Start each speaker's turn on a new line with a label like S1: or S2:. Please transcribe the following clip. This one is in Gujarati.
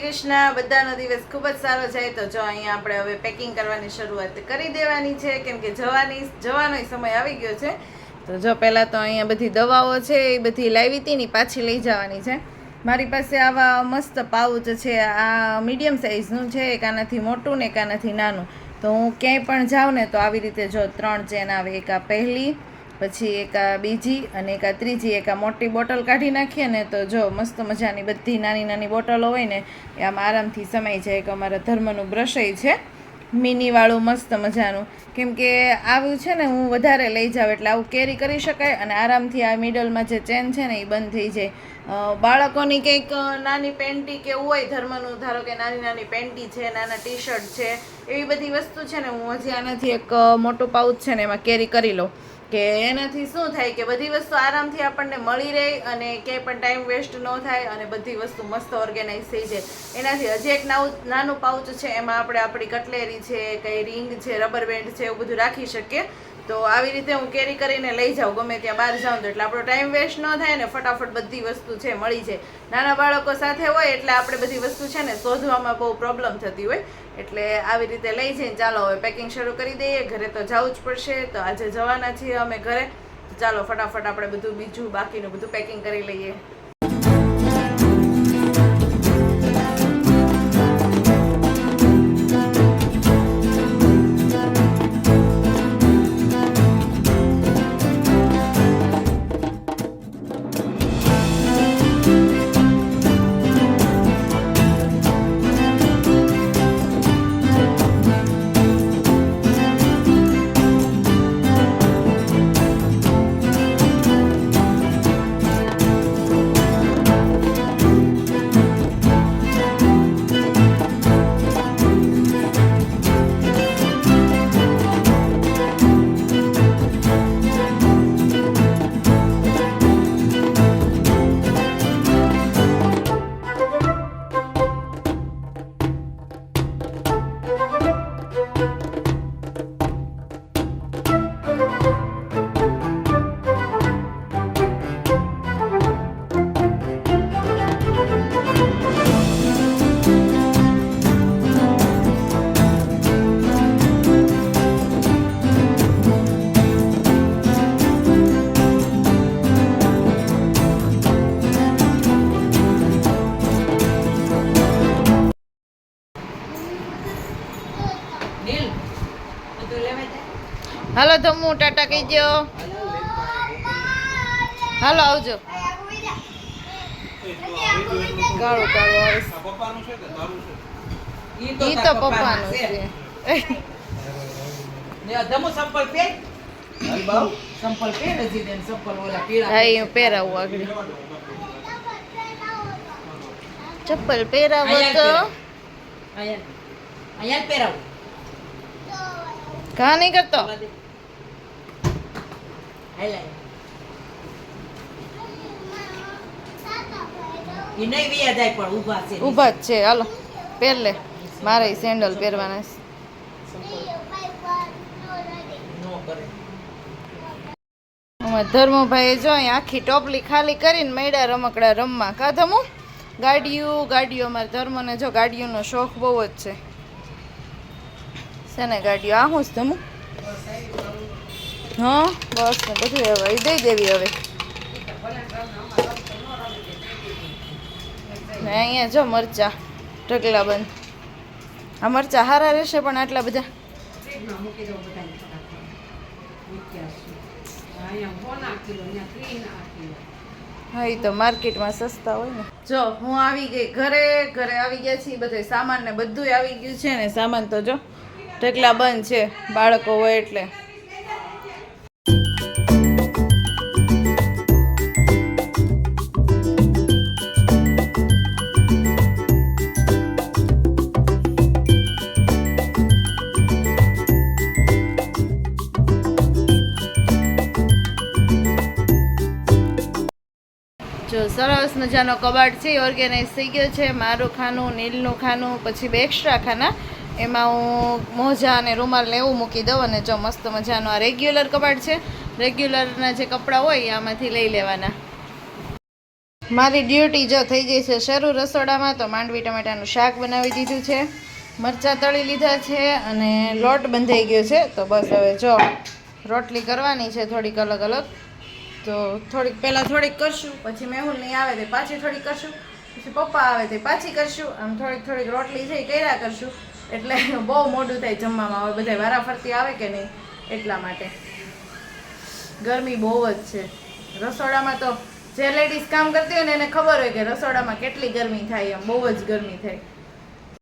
S1: કૃષ્ણ. બધાનો દિવસ ખૂબ જ સારો જાય. તો જો અહીંયા આપણે હવે પેકિંગ કરવાની શરૂઆત કરી દેવાની છે, કેમ કે જવાનો સમય આવી ગયો છે. તો જો પહેલાં તો અહીંયા બધી દવાઓ છે એ બધી લાવી હતી ને પાછી લઈ જવાની છે. મારી પાસે આવા મસ્ત પાઉચ છે. આ મીડિયમ સાઇઝનું છે, એક આનાથી મોટું ને એક આનાથી નાનું. તો હું ક્યાંય પણ જાઉં ને તો આવી રીતે જો 3 ચેન આવે. એક આ પહેલી, પછી એક આ બીજી અને એક આ ત્રીજી. એક આ મોટી બોટલ કાઢી નાખીએ ને તો જો મસ્ત મજાની બધી નાની નાની બોટલો હોય ને એ આમ આરામથી સમાઈ જાય. એક અમારા ધર્મનું બ્રશય છે મિનીવાળું મસ્ત મજાનું, કેમ કે આવ્યું છે ને હું વધારે લઈ જાઉં એટલે આવું કેરી કરી શકાય અને આરામથી આ મિડલમાં જે ચેન છે ને એ બંધ થઈ જાય. બાળકોની કંઈક નાની પેન્ટી કે એવું હોય ધર્મનું, ધારો કે નાની નાની પેન્ટી છે, નાના ટી શર્ટ છે, એવી બધી વસ્તુ છે ને હું હજી આનાથી એક મોટું પાઉચ છે ને એમાં કેરી કરી લઉં, કે એનાથી શું થાય કે બધી વસ્તુ આરામથી આપણને મળી રહે અને ક્યાંય પણ ટાઈમ વેસ્ટ ન થાય અને બધી વસ્તુ મસ્ત ઓર્ગેનાઇઝ થઈ જાય. એનાથી હજી એક નાનું પાઉચ છે, એમાં આપણે આપણી કટલેરી છે, કંઈ રિંગ છે, રબર બેન્ડ છે, એવું બધું રાખી શકીએ. તો આવી રીતે હું કેરી કરીને લઈ જાઉં ગમે ત્યાં બહાર જાઉં તો, એટલે આપણો ટાઈમ વેસ્ટ ન થાય ને ફટાફટ બધી વસ્તુ છે મળી જાય. નાના બાળકો સાથે હોય એટલે આપણે બધી વસ્તુ છે ને શોધવામાં બહુ પ્રોબ્લેમ થતી હોય, એટલે આવી રીતે લઈ જઈને ચાલો હવે પેકિંગ શરૂ કરી દઈએ. ઘરે તો જવું જ પડશે, તો આજે જવાના છીએ અમે ઘરે. ચાલો ફટાફટ આપણે બધું બીજું બાકીનું બધું પેકિંગ કરી લઈએ. હાલો ધમ્મુ, ટાટા કહી દો. હાલો આવજો. કાળું કાળું આવે ઈ તો પપ્પાનું છે.
S2: ધમુ સંપલ પહેર. સંપલ પહેર હજી દેન સંપલ ઓલા પીળા.
S1: હા એ પહેરાવું આગળ. ચપ્પલ પહેરાવો તો
S2: અહીંયા પહેરાવું.
S1: ઘા નહીં કરતો. ઊભા જ છે. હાલો પહેર લે. મારે સેન્ડલ પહેરવાના છે. ધર્મભાઈ જો અહીં આખી ટોપલી ખાલી કરીને મેળા રમકડા રમવા. કા ધમુ? ગાડીઓ અમારા ધર્મને જો ગાડીઓનો શોખ બહુ જ છે. છે ને ગાડીઓ. આ હું જ ધમુ? હા બસ ને બધું હવે દઈ દેવી હવે. ને અહીંયા જો મરચા ઢગલા બંધ. આ મરચા સારા રહેશે પણ આટલા બધા? હા એ તો માર્કેટમાં સસ્તા હોય ને. જો હું આવી ગઈ ઘરે આવી ગયા છીએ. બધો સામાન ને બધું આવી ગયું છે ને. સામાન તો જો ઢગલા બંધ છે, બાળકો હોય એટલે. જો સરસ મજાનો કબાટ છે, ઓર્ગેનાઇઝ થઈ ગયો છે. મારું ખાનું, નીલનું ખાનું, પછી બે એક્સ્ટ્રા ખાના, એમાં હું મોજા અને રૂમાલ ને એવું મૂકી દઉં. અને જો મસ્ત મજાનો આ રેગ્યુલર કબાટ છે. રેગ્યુલરના જે કપડાં હોય આમાંથી લઈ લેવાના. મારી ડ્યુટી જો થઈ ગઈ છે શરૂ રસોડામાં. તો માંડવી ટમેટાનું શાક બનાવી દીધું છે, મરચાં તળી લીધા છે અને લોટ બંધાઈ ગયો છે. તો બસ હવે જો રોટલી કરવાની છે થોડીક અલગ અલગ. તો થોડીક પહેલાં થોડીક કરશું, પછી મેહુલ નહીં આવે તે પાછી થોડીક કરશું, પછી પપ્પા આવે તે પાછી કરશું. આમ થોડીક થોડીક રોટલી છે એ કર્યા કરશું. એટલે બહુ મોડું થાય જમવામાં. હવે બધા વારાફરતી આવે કે નહીં એટલા માટે. ગરમી બહુ જ છે રસોડામાં. તો જે લેડીઝ કામ કરતી હોય ને એને ખબર હોય કે રસોડામાં કેટલી ગરમી થાય, એમ બહુ જ ગરમી થાય.